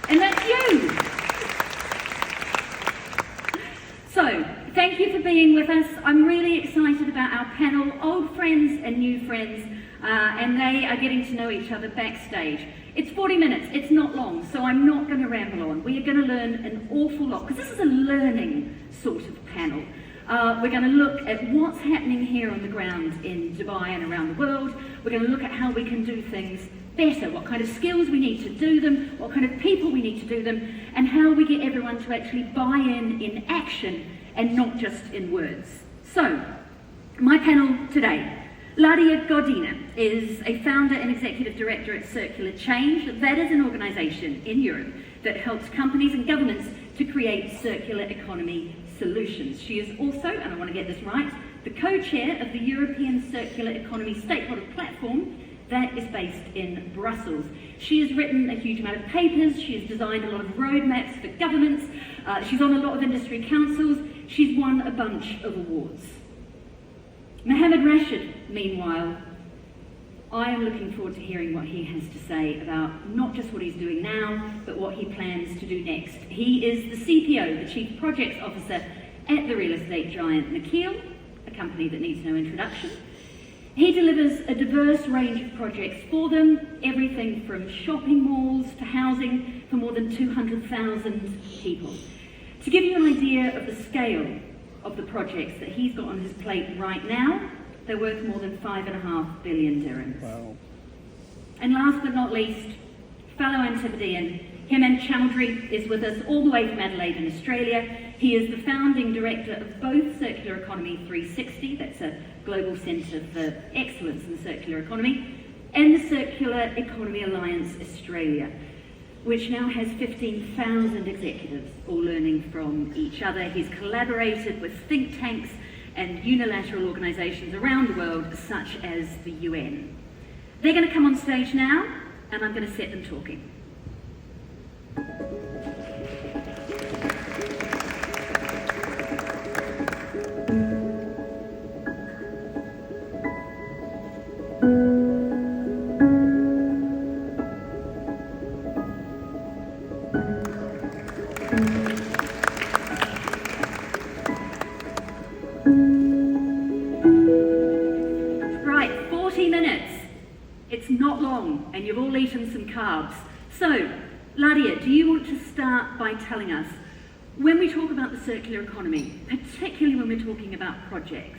And that's you. So, thank you for being with us. I'm really excited about our panel, old friends and new friends, and they are getting to know each other backstage. It's 40 minutes, it's not long, so I'm not going to ramble on. We are going to learn an awful lot, because this is a learning sort of panel. We're going to look at what's happening here on the ground in Dubai and around the world. We're going to look at how we can do things better, what kind of skills we need to do them, what kind of people we need to do them, and how we get everyone to actually buy in action and not just in words. So, my panel today. Ladia Godina is a founder and executive director at Circular Change. That is an organisation in Europe that helps companies and governments to create circular economy solutions. She is also, and I want to get this right, the co-chair of the European Circular Economy Stakeholder Platform that is based in Brussels. She has written a huge amount of papers, she has designed a lot of roadmaps for governments, she's on a lot of industry councils, she's won a bunch of awards. Mohammed Rashid, meanwhile, I am looking forward to hearing what he has to say about not just what he's doing now, but what he plans to do next. He is the CPO, the Chief Projects Officer at the real estate giant Nakheel, a company that needs no introduction. He delivers a diverse range of projects for them, everything from shopping malls to housing for more than 200,000 people. To give you an idea of the scale of the projects that he's got on his plate right now, they're worth more than 5.5 billion dirhams. Wow. And last but not least, fellow Antipodean, Hemant Chowdhury is with us all the way from Adelaide in Australia. He is the founding director of both Circular Economy 360, that's a global centre for excellence in the circular economy, and the Circular Economy Alliance Australia, which now has 15,000 executives all learning from each other. He's collaborated with think tanks and unilateral organisations around the world, such as the UN. They're going to come on stage now, and I'm going to set them talking. Right, 40 minutes. It's not long, and you've all eaten some carbs. So, Ladia, do you want to start by telling us, when we talk about the circular economy, particularly when we're talking about projects,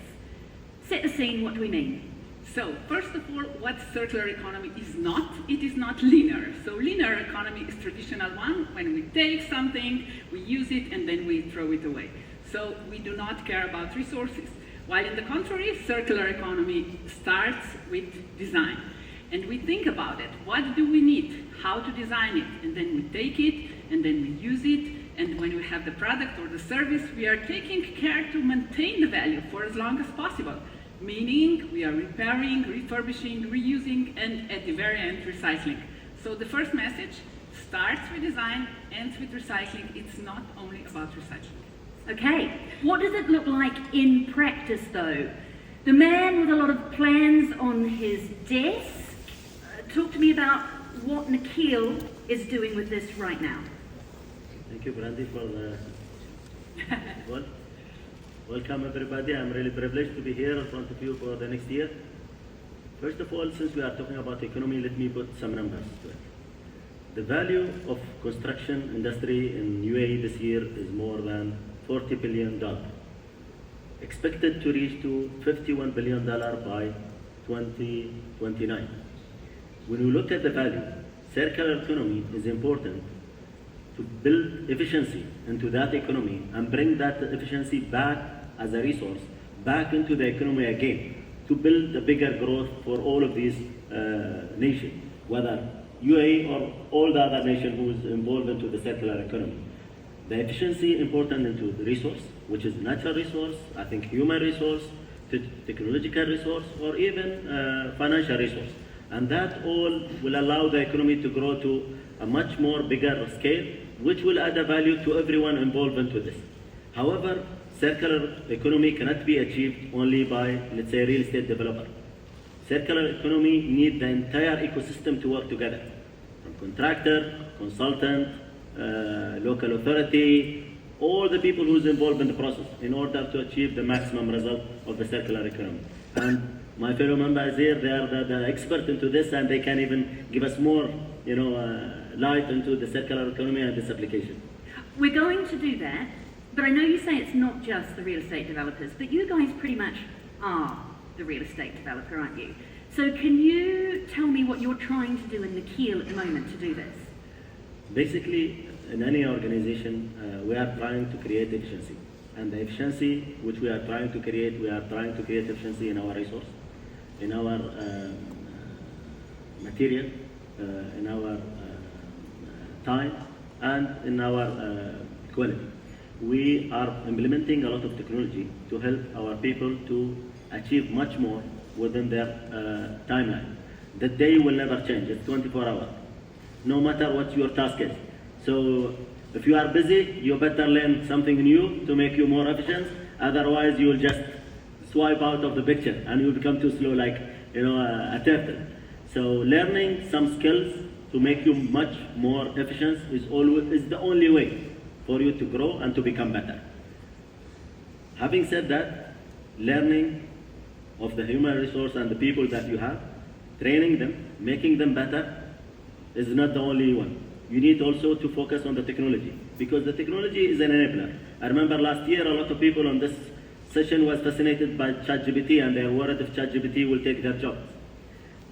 set the scene, what do we mean? So, first of all, what circular economy is not, it is not linear. So linear economy is traditional one, when we take something, we use it, and then we throw it away. So we do not care about resources. While in the contrary, circular economy starts with design. And we think about it, what do we need, how to design it, and then we take it, and then we use it, and when we have the product or the service, we are taking care to maintain the value for as long as possible. Meaning, we are repairing, refurbishing, reusing, and at the very end, recycling. So the first message starts with design, ends with recycling. It's not only about recycling. Okay, what does it look like in practice though? The man with a lot of plans on his desk, talk to me about what Nakheel is doing with this right now. Thank you, Brandy, for the well. Welcome everybody. I'm really privileged to be here in front of you for the next year. First of all, since we are talking about economy, let me put some numbers to it. The value of construction industry in UAE this year is more than $40 billion. Expected to reach to $51 billion by 2029. When we look at the value, circular economy is important to build efficiency into that economy and bring that efficiency back as a resource back into the economy again to build a bigger growth for all of these nations, whether UAE or all the other nations who is involved into the circular economy. The efficiency important into the resource, which is natural resource, I think human resource, technological resource, or even financial resource. And that all will allow the economy to grow to a much more bigger scale, which will add a value to everyone involved into this. However, circular economy cannot be achieved only by, let's say, real estate developer. Circular economy needs the entire ecosystem to work together, from contractor, consultant, local authority, all the people who's involved in the process in order to achieve the maximum result of the circular economy. And my fellow members here, they are the expert into this, and they can even give us more, light into the circular economy and this application. We're going to do that, but I know you say it's not just the real estate developers, but you guys pretty much are the real estate developer, aren't you? So can you tell me what you're trying to do in the Kiel at the moment to do this? Basically, in any organization, we are trying to create efficiency. And the efficiency which we are trying to create efficiency in our resource, in our material, in our time, and in our quality. We are implementing a lot of technology to help our people to achieve much more within their timeline. The day will never change, it's 24 hours, no matter what your task is. So if you are busy, you better learn something new to make you more efficient, otherwise you will just swipe out of the picture and you become too slow like a turtle. So learning some skills to make you much more efficient is the only way for you to grow and to become better. Having said that, learning of the human resource and the people that you have, training them, making them better, is not the only one. You need also to focus on the technology, because the technology is an enabler. I remember last year a lot of people on this session was fascinated by ChatGPT, and they were worried if ChatGPT will take their jobs.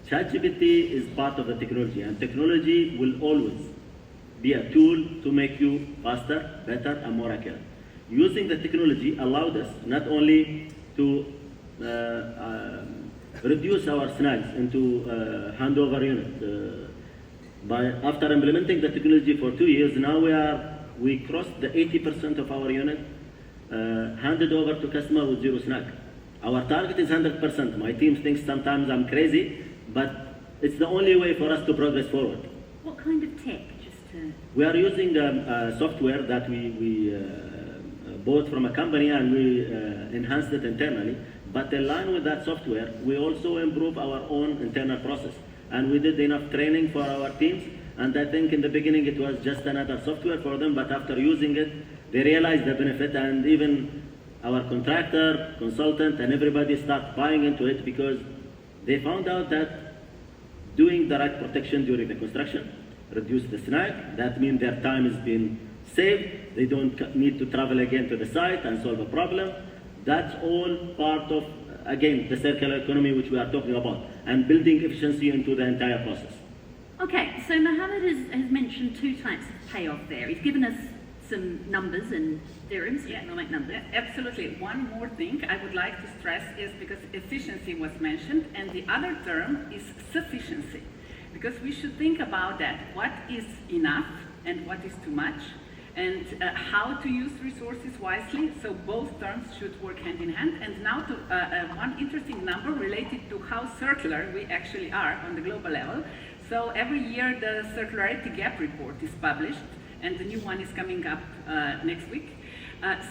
ChatGPT is part of the technology, and technology will always be a tool to make you faster, better, and more accurate. Using the technology allowed us not only to reduce our snags into handover unit. After implementing the technology for 2 years, now we crossed the 80% of our unit handed over to customer with zero snag. Our target is 100%. My team thinks sometimes I'm crazy, but it's the only way for us to progress forward. What kind of tech? We are using software that we bought from a company, and we enhanced it internally. But in line with that software, we also improve our own internal process. And we did enough training for our teams, and I think in the beginning it was just another software for them, but after using it, they realized the benefit, and even our contractor, consultant, and everybody start buying into it because they found out that doing the right protection during the construction reduce the snag. That means their time is being saved. They don't need to travel again to the site and solve a problem. That's all part of, again, the circular economy which we are talking about, and building efficiency into the entire process. Okay, so Mohammed has mentioned two types of payoff there. He's given us some numbers and dirhams, economic numbers. Absolutely. One more thing I would like to stress is, because efficiency was mentioned, and the other term is sufficiency. Because we should think about that. What is enough and what is too much, and how to use resources wisely. So both terms should work hand in hand. And now to one interesting number related to how circular we actually are on the global level. So every year the Circularity Gap Report is published, and the new one is coming up next week.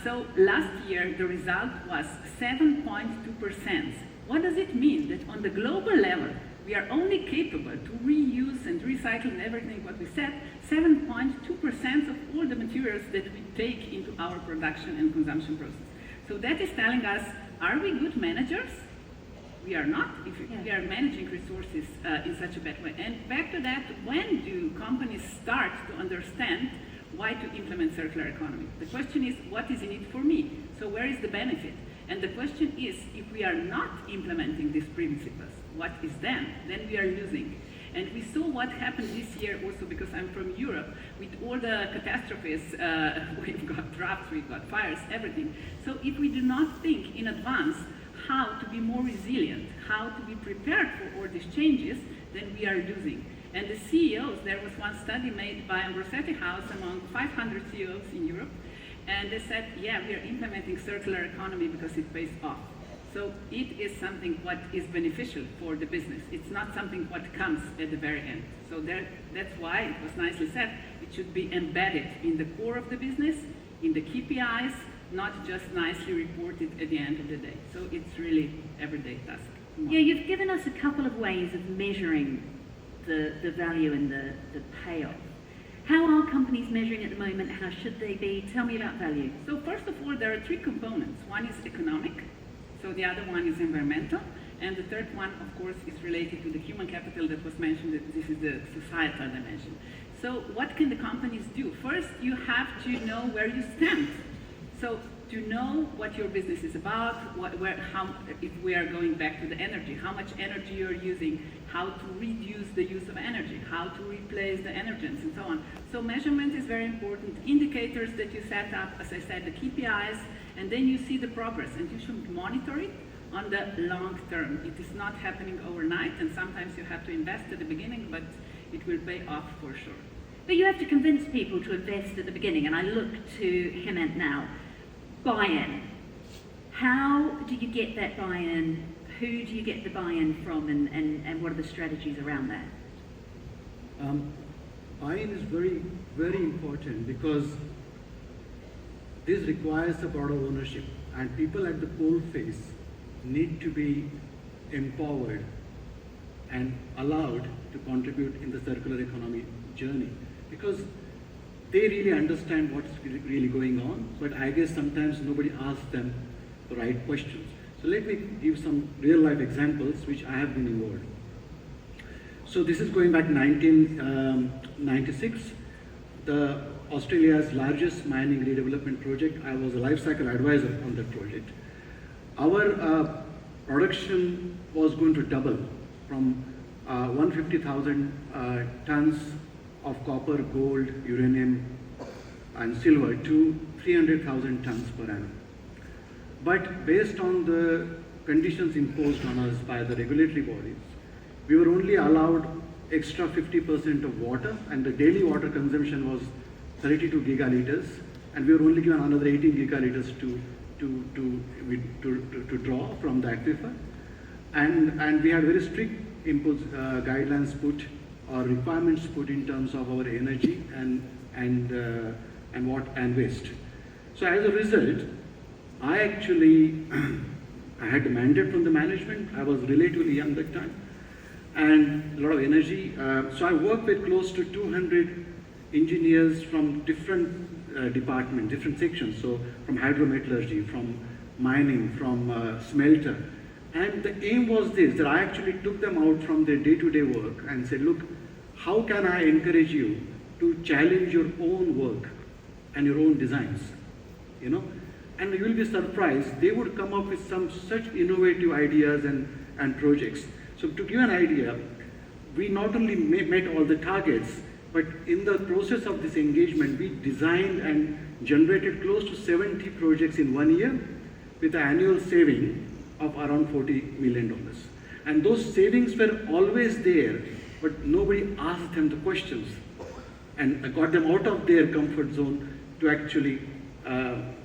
So last year the result was 7.2%. What does it mean? That on the global level we are only capable to reuse and recycle and everything what we said, 7.2% of all the materials that we take into our production and consumption process. So that is telling us, are we good managers? We are not, if we are managing resources in such a bad way. And back to that, when do companies start to understand why to implement circular economy? The question is, what is in it for me? So where is the benefit? And the question is, if we are not implementing these principles, what is then? Then we are losing. And we saw what happened this year also, because I'm from Europe, with all the catastrophes. We've got droughts, we've got fires, everything. So if we do not think in advance how to be more resilient, how to be prepared for all these changes, then we are losing. And the CEOs, there was one study made by Ambrosetti House among 500 CEOs in Europe, and they said, yeah, we are implementing circular economy because it pays off. So it is something what is beneficial for the business. It's not something what comes at the very end. So that's why it was nicely said, it should be embedded in the core of the business, in the KPIs, not just nicely reported at the end of the day. So it's really everyday task. Yeah, you've given us a couple of ways of measuring the value and the payoff. How are companies measuring at the moment? How should they be? Tell me about value. So first of all, there are three components. One is economic, so the other one is environmental, and the third one, of course, is related to the human capital that was mentioned, that this is the societal dimension. So what can the companies do? First, you have to know where you stand. So to know what your business is about, if we are going back to the energy, how much energy you're using, how to reduce the use of energy, how to replace the energies, and so on. So measurement is very important. Indicators that you set up, as I said, the KPIs, and then you see the progress, and you should monitor it on the long term. It is not happening overnight, and sometimes you have to invest at the beginning, but it will pay off for sure. But you have to convince people to invest at the beginning, and I look to Hemant now. Buy-in. How do you get that buy-in? Who do you get the buy-in from, and what are the strategies around that? Buy-in is very, very important because this requires a broader ownership, and people at the coalface need to be empowered and allowed to contribute in the circular economy journey, because they really understand what's really going on, but I guess sometimes nobody asks them the right questions. So let me give some real life examples which I have been involved. So this is going back 1996, the Australia's largest mining redevelopment project. I was a life cycle advisor on that project. Our production was going to double from 150,000 tons of copper, gold, uranium, and silver to 300,000 tons per annum. But based on the conditions imposed on us by the regulatory bodies, we were only allowed extra 50% of water, and the daily water consumption was 32 gigaliters, and we were only given another 18 gigaliters to draw from the aquifer. And we had very strict guidelines put, or requirements put in terms of our energy and waste. So as a result, I actually I had a mandate from the management. I was relatively young that time, and a lot of energy. So I worked with close to 200 engineers from different departments, different sections. So from hydrometallurgy, from mining, from smelter. And the aim was this, that I actually took them out from their day-to-day work and said, look, how can I encourage you to challenge your own work and your own designs, you know? And you will be surprised, they would come up with some such innovative ideas and projects. So to give you an idea, we not only met all the targets, but in the process of this engagement, we designed and generated close to 70 projects in 1 year with an annual saving of around $40 million. And those savings were always there, but nobody asked them the questions and got them out of their comfort zone to actually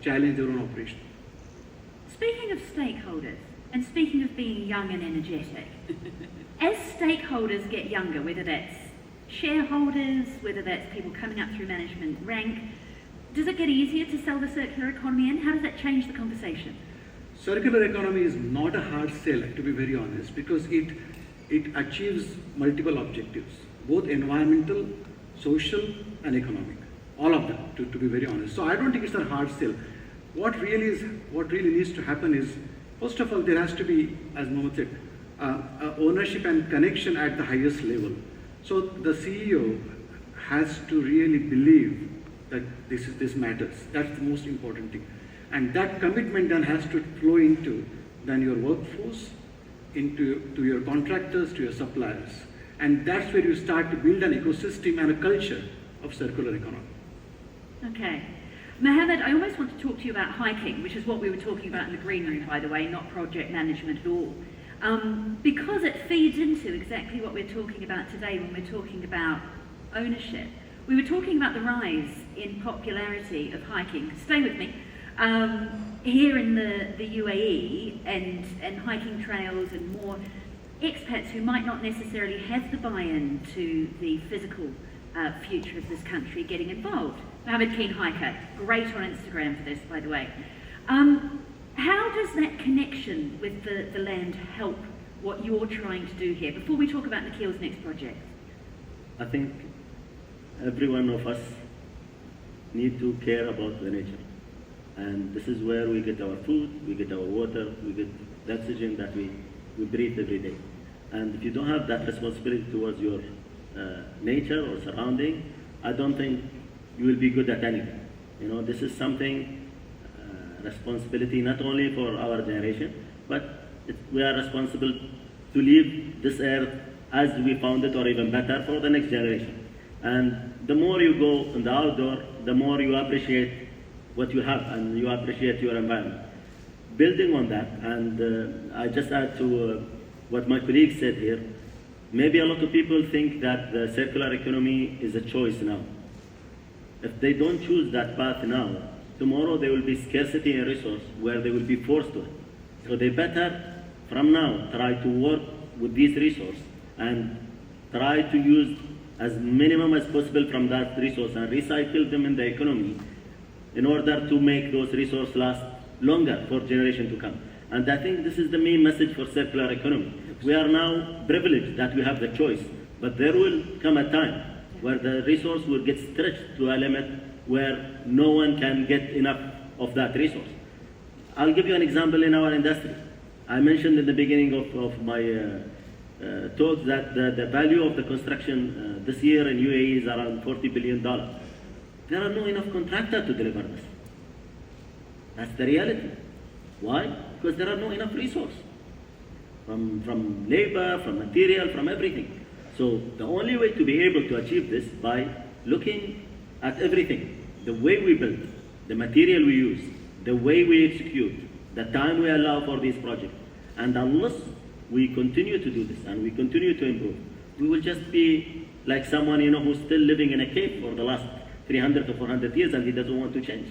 challenge their own operation. Speaking of stakeholders, and speaking of being young and energetic, as stakeholders get younger, whether that's shareholders, whether that's people coming up through management rank, does it get easier to sell the circular economy in? How does that change the conversation? Circular economy is not a hard sell, to be very honest, because it achieves multiple objectives, both environmental, social, and economic. All of them, to be very honest. So I don't think it's a hard sell. What really needs to happen is, first of all, there has to be, as Mohammed said, ownership and connection at the highest level. So the CEO has to really believe that this matters. That's the most important thing. And that commitment then has to flow into then your workforce, to your contractors, to your suppliers. And that's where you start to build an ecosystem and a culture of circular economy. Okay. Mohammed, I almost want to talk to you about hiking, which is what we were talking about in the green room, by the way, not project management at all. Because it feeds into exactly what we're talking about today when we're talking about ownership. We were talking about the rise in popularity of hiking. Stay with me. Here in the UAE and hiking trails and more expats who might not necessarily have the buy-in to the physical future of this country getting involved. Mohammed Keen Hiker, great on Instagram for this, by the way. How does that connection with the land help what you're trying to do here, before we talk about Nikhil's next project? I think every one of us need to care about the nature. And this is where we get our food, we get our water, we get the oxygen that we breathe every day. And if you don't have that responsibility towards your nature or surrounding, I don't think you will be good at anything. You know, this is something, responsibility not only for our generation, but we are responsible to leave this earth as we found it or even better for the next generation. And the more you go in the outdoor, the more you appreciate what you have and you appreciate your environment. Building on that, and I just add to what my colleague said here, maybe a lot of people think that the circular economy is a choice now. If they don't choose that path now, tomorrow there will be scarcity in resource where they will be forced to it. So they better, from now, try to work with these resources and try to use as minimum as possible from that resource and recycle them in the economy in order to make those resources last longer for generations to come. And I think this is the main message for circular economy. We are now privileged that we have the choice, but there will come a time where the resource will get stretched to a limit where no one can get enough of that resource. I'll give you an example in our industry. I mentioned in the beginning of my talk that the value of the construction this year in UAE is around $40 billion. There are no enough contractors to deliver this. That's the reality. Why? Because there are no enough resources. From labor, from material, from everything. So the only way to be able to achieve this by looking at everything, the way we build, the material we use, the way we execute, the time we allow for these projects. And unless we continue to do this and we continue to improve, we will just be like someone, who's still living in a cave for the last 300 to 400 years and he doesn't want to change.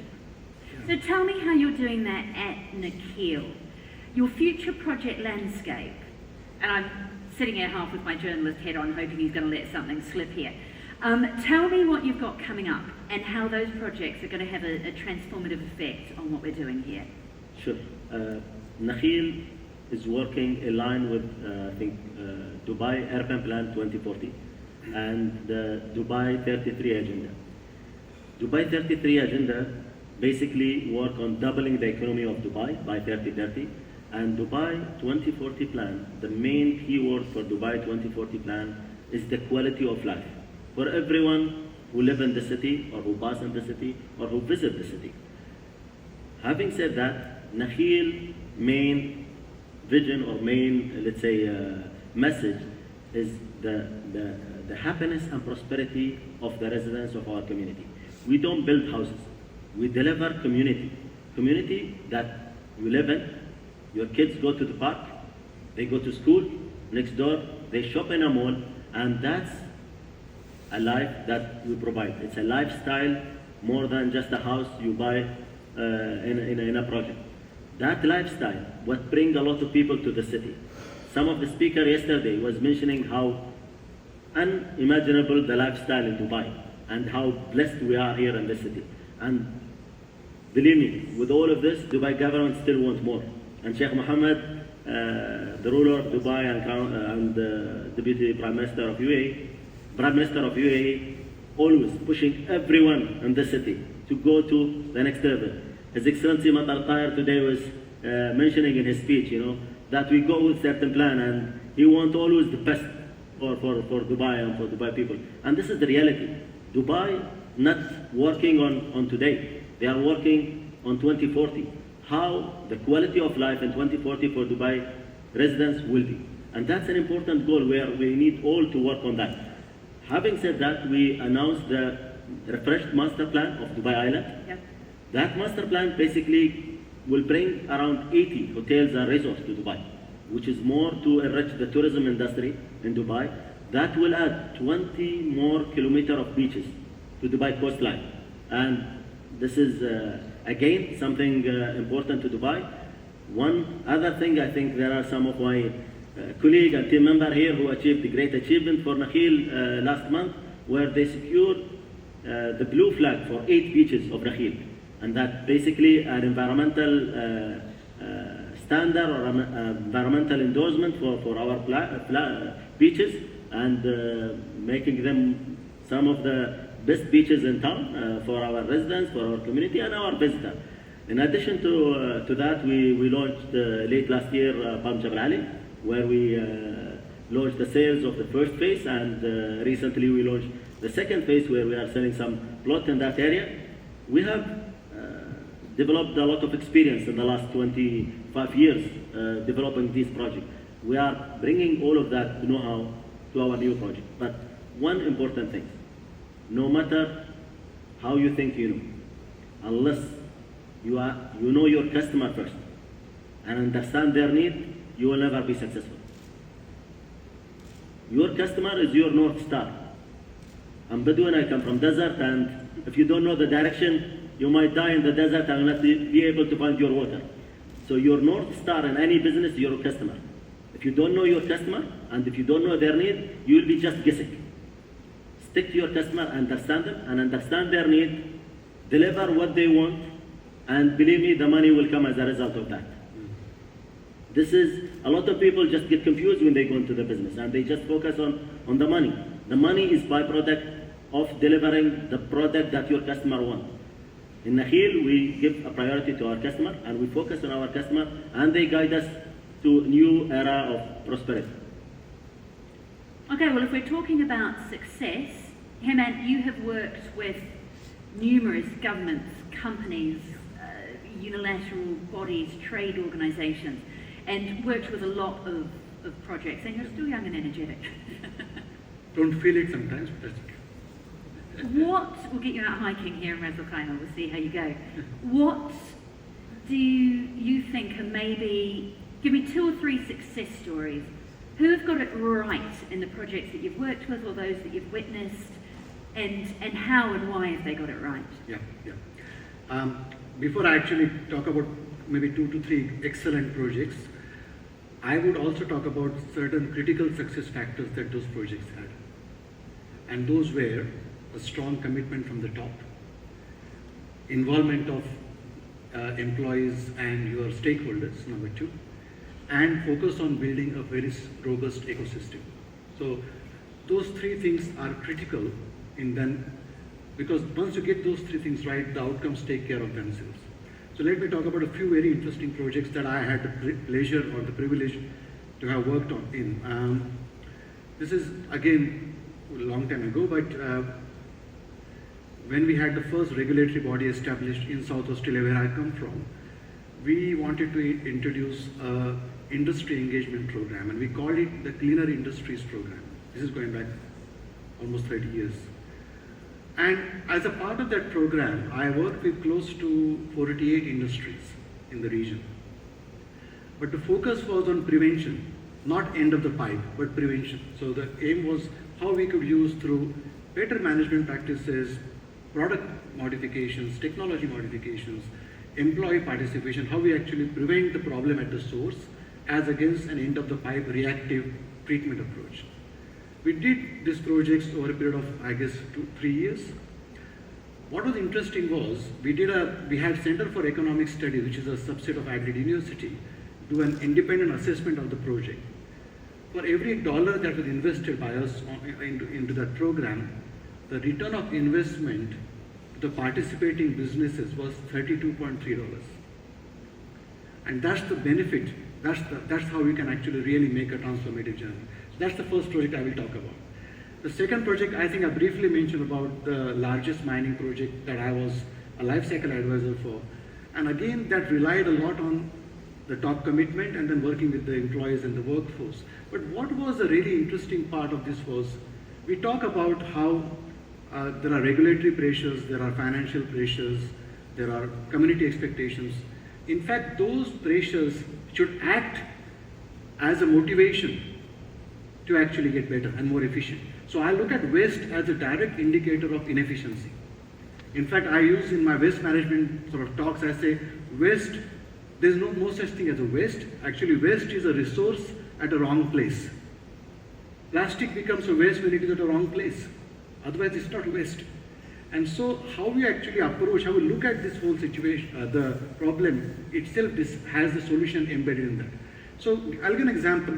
So tell me how you're doing that at Nakheel. Your future project landscape, and I'm sitting here half with my journalist head on, hoping he's going to let something slip here. Tell me what you've got coming up and how those projects are going to have a transformative effect on what we're doing here. Sure. Nakheel is working in line with, Dubai Urban Plan 2040 and the Dubai 33 agenda. Dubai 33 agenda basically work on doubling the economy of Dubai by 2030. And Dubai 2040 plan, the main keyword for Dubai 2040 plan is the quality of life for everyone who live in the city or who pass in the city or who visit the city. Having said that, Nakheel main vision or main, message is the happiness and prosperity of the residents of our community. We don't build houses, we deliver community. Community that you live in. Your kids go to the park, they go to school, next door, they shop in a mall, and that's a life that we provide. It's a lifestyle more than just a house you buy in a project. That lifestyle, what brings a lot of people to the city. Some of the speaker yesterday was mentioning how unimaginable the lifestyle in Dubai and how blessed we are here in the city. And believe me, with all of this, Dubai government still wants more. And Sheikh Mohammed, the ruler of Dubai and the Deputy Prime Minister of UAE, always pushing everyone in the city to go to the next level. His Excellency Matar Tahir today was mentioning in his speech, that we go with certain plan and he wants always the best for Dubai and for Dubai people. And this is the reality. Dubai not working on today. They are working on 2040. How the quality of life in 2040 for Dubai residents will be. And that's an important goal where we need all to work on that. Having said that, we announced the refreshed master plan of Dubai Island. Yep. That master plan basically will bring around 80 hotels and resorts to Dubai, which is more to enrich the tourism industry in Dubai. That will add 20 more kilometers of beaches to Dubai coastline. And this is, again, something important to Dubai. One other thing, I think there are some of my colleagues and team members here who achieved a great achievement for Nakheel last month, where they secured the blue flag for 8 beaches of Nakheel. And that basically an environmental standard or environmental endorsement for our beaches and making them some of the best beaches in town for our residents, for our community, and our visitors. In addition to that, we launched late last year Palm Jabal Ali, where we launched the sales of the first phase, and recently we launched the second phase, where we are selling some plot in that area. We have developed a lot of experience in the last 25 years developing these projects. We are bringing all of that know-how to our new project. But one important thing, no matter how you think you know, unless you know your customer first and understand their need, you will never be successful. Your customer is your North Star. I'm Bedouin, I come from desert, and if you don't know the direction, you might die in the desert and not be able to find your water. So your North Star in any business is your customer. If you don't know your customer, and if you don't know their need, you will be just guessing. Stick to your customer, understand them, and understand their need, deliver what they want, and believe me, the money will come as a result of that. This is, a lot of people just get confused when they go into the business, and they just focus on the money. The money is byproduct of delivering the product that your customer wants. In Nakheel, we give a priority to our customer, and we focus on our customer, and they guide us to a new era of prosperity. Okay, well, if we're talking about success, Hemant, you have worked with numerous governments, companies, unilateral bodies, trade organisations, and worked with a lot of projects, and you're still young and energetic. Don't feel it sometimes, but that's okay. We'll get you out hiking here in Ras Al Khaimah, we'll see how you go. What do you think are maybe, give me 2 or 3 success stories. Who have got it right in the projects that you've worked with or those that you've witnessed, and how and why have they got it right? Yeah. Before I actually talk about maybe 2 to 3 excellent projects, I would also talk about certain critical success factors that those projects had. And those were a strong commitment from the top, involvement of employees and your stakeholders, number 2, and focus on building a very robust ecosystem. So those 3 things are critical in then, because once you get those 3 things right, the outcomes take care of themselves. So let me talk about a few very interesting projects that I had the pleasure or the privilege to have worked on in. This is again a long time ago, but when we had the first regulatory body established in South Australia, where I come from, we wanted to introduce an industry engagement program, and we called it the Cleaner Industries Program. This is going back almost 30 years. And as a part of that program, I worked with close to 48 industries in the region. But the focus was on prevention, not end of the pipe, but prevention. So the aim was how we could use through better management practices, product modifications, technology modifications, employee participation, how we actually prevent the problem at the source as against an end of the pipe reactive treatment approach. We did these projects over a period of, I guess, 2-3 years. What was interesting was, we had Center for Economic Studies, which is a subset of Adelaide University, do an independent assessment of the project. For every dollar that was invested by us into that program, the return of investment to the participating businesses was $32.3. And that's the benefit, that's how we can actually really make a transformative journey. So that's the first project I will talk about. The second project, I think I briefly mentioned about the largest mining project that I was a life cycle advisor for. And again, that relied a lot on the top commitment and then working with the employees and the workforce. But what was a really interesting part of this was, we talk about how there are regulatory pressures, there are financial pressures, there are community expectations. In fact, those pressures should act as a motivation to actually get better and more efficient. So I look at waste as a direct indicator of inefficiency. In fact, I use in my waste management sort of talks, I say, waste, there's no such thing as a waste. Actually, waste is a resource at a wrong place. Plastic becomes a waste when it is at a wrong place. Otherwise, it's not waste. And so how we actually approach, how we look at this whole situation, the problem itself has the solution embedded in that. So I'll give an example.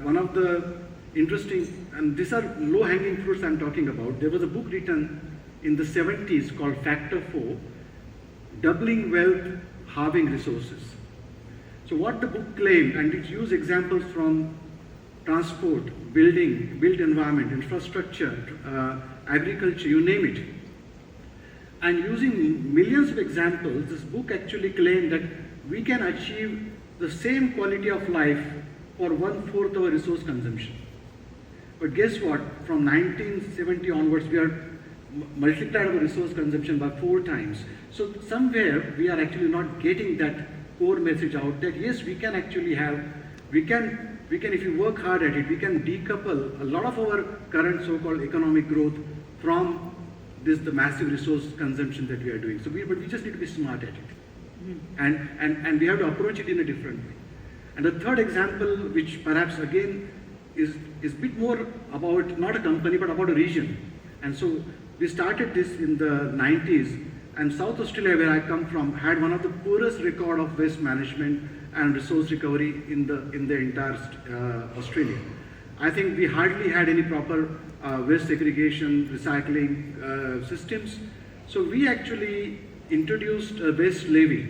One of the interesting, and these are low-hanging fruits I'm talking about. There was a book written in the 70s called Factor 4, Doubling Wealth, Halving Resources. So what the book claimed, and it used examples from transport, built environment, infrastructure, agriculture, you name it. And using millions of examples, this book actually claimed that we can achieve the same quality of life for 1/4 of our resource consumption. But guess what? From 1970 onwards, we are multiplied our resource consumption by 4 times. So somewhere we are actually not getting that core message out that yes, we can actually have, we can if you work hard at it, we can decouple a lot of our current so-called economic growth from the massive resource consumption that we are doing. So but we just need to be smart at it. And we have to approach it in a different way. And the third example, which perhaps again is a bit more about not a company but about a region. And so we started this in the 90s, and South Australia, where I come from, had one of the poorest record of waste management and resource recovery in the entire Australia. I think we hardly had any proper waste segregation, recycling systems. So we actually introduced a waste levy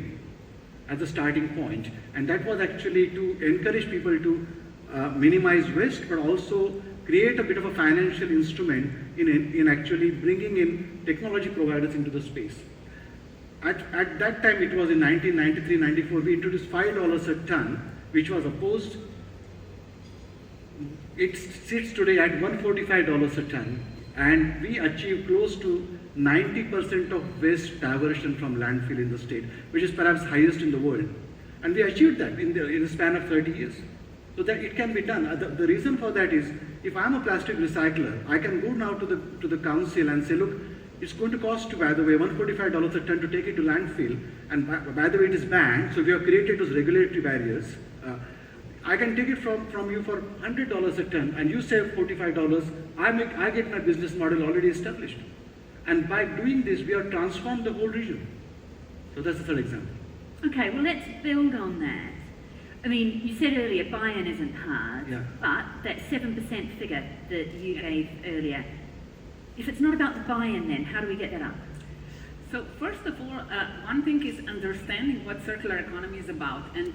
as a starting point, and that was actually to encourage people to minimize waste, but also create a bit of a financial instrument in actually bringing in technology providers into the space. At that time, it was in 1993-94, we introduced $5 a ton, which was opposed. It sits today at $145 a ton, and we achieved close to 90% of waste diversion from landfill in the state, which is perhaps highest in the world. And we achieved that in the span of 30 years. So that it can be done. The reason for that is, if I'm a plastic recycler, I can go now to the council and say, look, it's going to cost you, by the way, $145 a ton to take it to landfill, and by the way, it is banned, so we have created those regulatory barriers. I can take it from you for $100 a ton, and you save $45, I get my business model already established. And by doing this, we have transformed the whole region. So that's the third example. Okay, well, let's build on that. I mean, you said earlier buy-in isn't hard, Yeah. but that 7% figure that you gave earlier, if it's not about the buy-in then, how do we get that up? So first of all, one thing is understanding what circular economy is about, and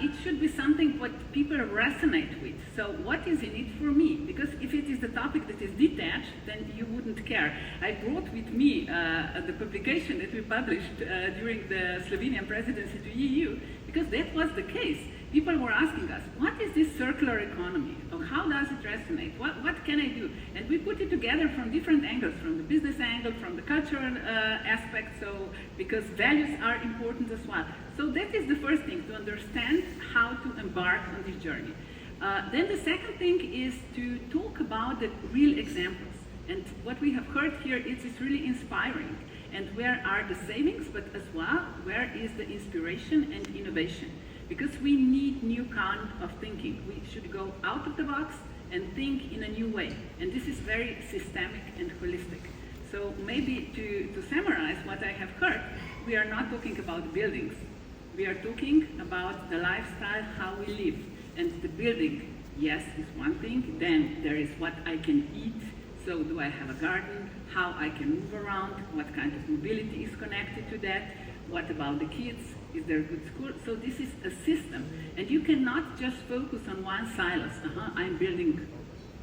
it should be something what people resonate with. So what is in it for me? Because if it is a topic that is detached, then you wouldn't care. I brought with me the publication that we published during the Slovenian presidency to EU, because that was the case. People were asking us, what is this circular economy? Or how does it resonate? What can I do? And we put it together from different angles, from the business angle, from the cultural aspect, so because values are important as well. So that is the first thing, to understand how to embark on this journey. Then the second thing is to talk about the real examples. And what we have heard here is really inspiring. And where are the savings, but as well, where is the inspiration and innovation? Because we need new kind of thinking. We should go out of the box and think in a new way. And this is very systemic and holistic. So maybe to summarize what I have heard, we are not talking about buildings. We are talking about the lifestyle, how we live. And the building, yes, is one thing. Then there is what I can eat. So do I have a garden? How I can move around? What kind of mobility is connected to that? What about the kids? Is there a good school? So this is a system. And you cannot just focus on one silos. I'm building,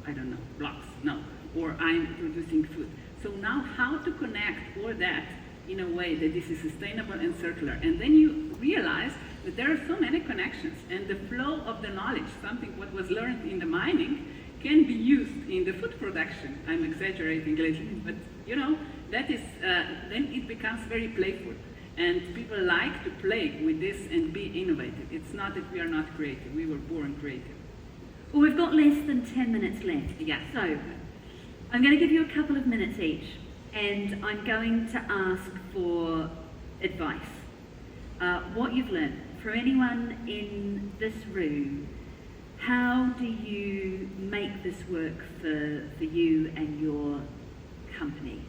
I don't know, blocks. No. Or I'm producing food. So now how to connect all that in a way that this is sustainable and circular. And then you realize that there are so many connections. And the flow of the knowledge, something what was learned in the mining, can be used in the food production. I'm exaggerating a little, but you know, that is, then it becomes very playful. And people like to play with this and be innovative. It's not that we are not creative, we were born creative. Well, we've got less than 10 minutes left. Yeah. So, I'm going to give you a couple of minutes each, and I'm going to ask for advice. What you've learned. For anyone in this room, how do you make this work for you and your company?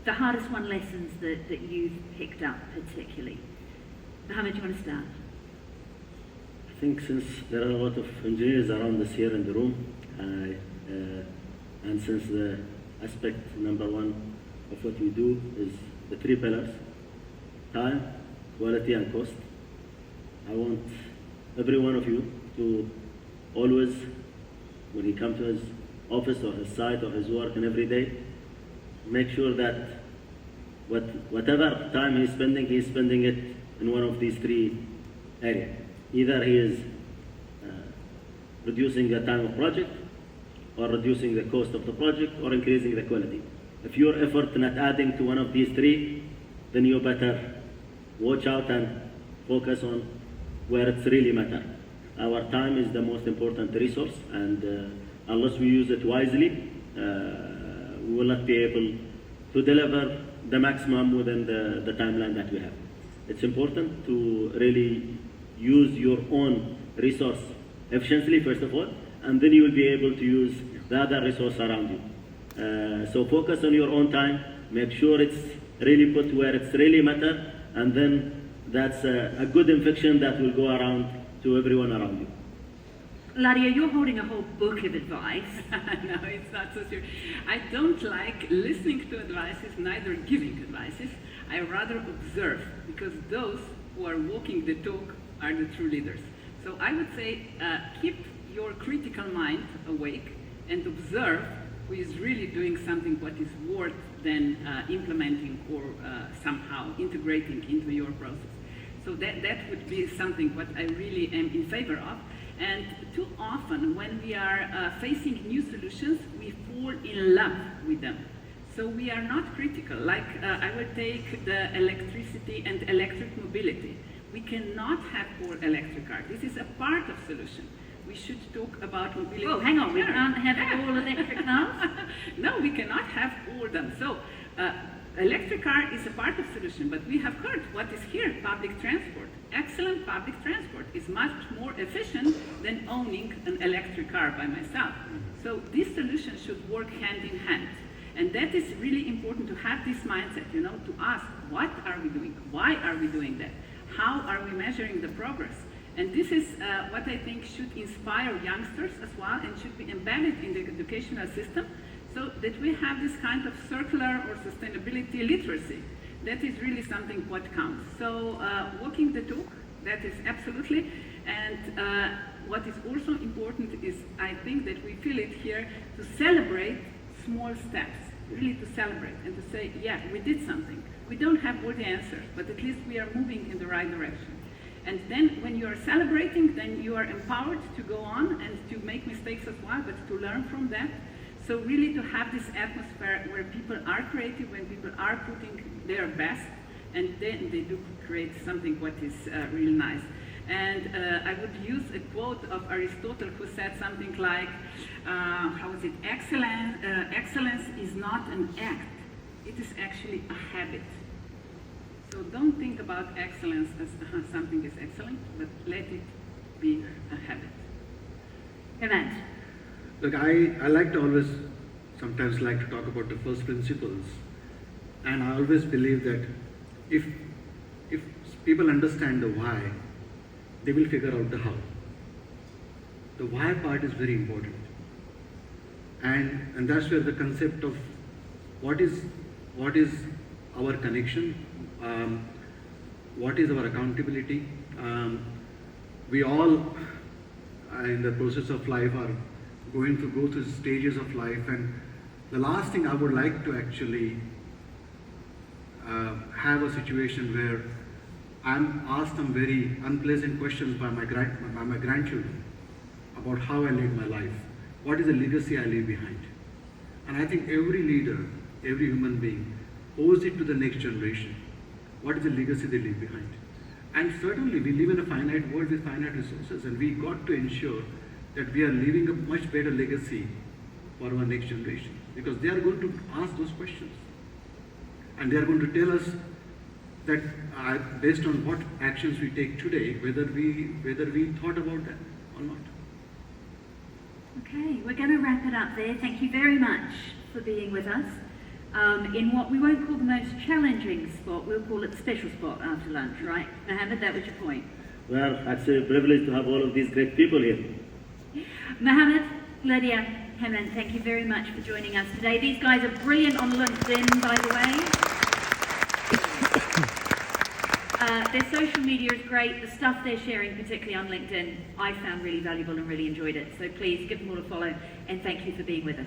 The hardest one lessons that you've picked up particularly. Mohammed, do you want to start? I think since there are a lot of engineers around us here in the room, and since the aspect number one of what we do is the three pillars: time, quality, and cost. I want every one of you to always, when he comes to his office or his site or his work and every day, make sure that whatever time he's spending it in one of these three areas. Either he is reducing the time of project, or reducing the cost of the project, or increasing the quality. If your effort not adding to one of these three, then you better watch out and focus on where it's really matter. Our time is the most important resource, and unless we use it wisely, we will not be able to deliver the maximum within the timeline that we have. It's important to really use your own resource efficiently, first of all, and then you will be able to use the other resource around you. So focus on your own time, make sure it's really put where it's really matter, and then that's a good infection that will go around to everyone around you. Ladia, you're holding a whole book of advice. No, it's not so serious. I don't like listening to advices, neither giving advices. I rather observe, because those who are walking the talk are the true leaders. So I would say keep your critical mind awake and observe who is really doing something what is worth then implementing or somehow integrating into your process. So that would be something what I really am in favor of. And too often when we are facing new solutions, we fall in love with them. So we are not critical. Like I would take the electricity and electric mobility. We cannot have all electric cars. This is a part of solution. We should talk about mobility. Oh, hang on, we can't have all electric cars? No, we cannot have all of them. So electric car is a part of solution, but we have heard what is here, public transport. Excellent public transport is much more efficient than owning an electric car by myself. So this solution should work hand in hand. And that is really important to have this mindset, you know, to ask, what are we doing? Why are we doing that? How are we measuring the progress? And this is what I think should inspire youngsters as well, and should be embedded in the educational system, so that we have this kind of circular or sustainability literacy. That is really something what counts. So walking the talk, that is absolutely. And what is also important is, I think that we feel it here, to celebrate small steps, really to celebrate and to say, yeah, we did something. We don't have all the answers, but at least we are moving in the right direction. And then when you are celebrating, then you are empowered to go on and to make mistakes as well, but to learn from that. So really to have this atmosphere where people are creative, when people are putting their best, and then they do create something what is really nice. And I would use a quote of Aristotle, who said something like, how is it? Excellence is not an act, it is actually a habit. So don't think about excellence as something is excellent, but let it be a habit. Hemant. Look, I like to always, sometimes like to talk about the first principles. And I always believe that if people understand the why, they will figure out the how. The why part is very important. And that's where the concept of what is our connection, what is our accountability. We all in the process of life are going to go through stages of life, and the last thing I would like to actually have a situation where I'm asked some very unpleasant questions by my grandchildren about how I live my life. What is the legacy I leave behind? And I think every leader, every human being owes it to the next generation. What is the legacy they leave behind? And certainly we live in a finite world with finite resources, and we got to ensure that we are leaving a much better legacy for our next generation, because they are going to ask those questions. And they are going to tell us that based on what actions we take today, whether we thought about that or not. Okay, we're going to wrap it up there. Thank you very much for being with us. In what we won't call the most challenging spot, we'll call it the special spot after lunch, right? Mohammed, that was your point. Well, it's a privilege to have all of these great people here. Mohammed, Ladia, Hemant, thank you very much for joining us today. These guys are brilliant on LinkedIn, by the way. Their social media is great. The stuff they're sharing, particularly on LinkedIn, I found really valuable and really enjoyed it. So please give them all a follow, and thank you for being with us.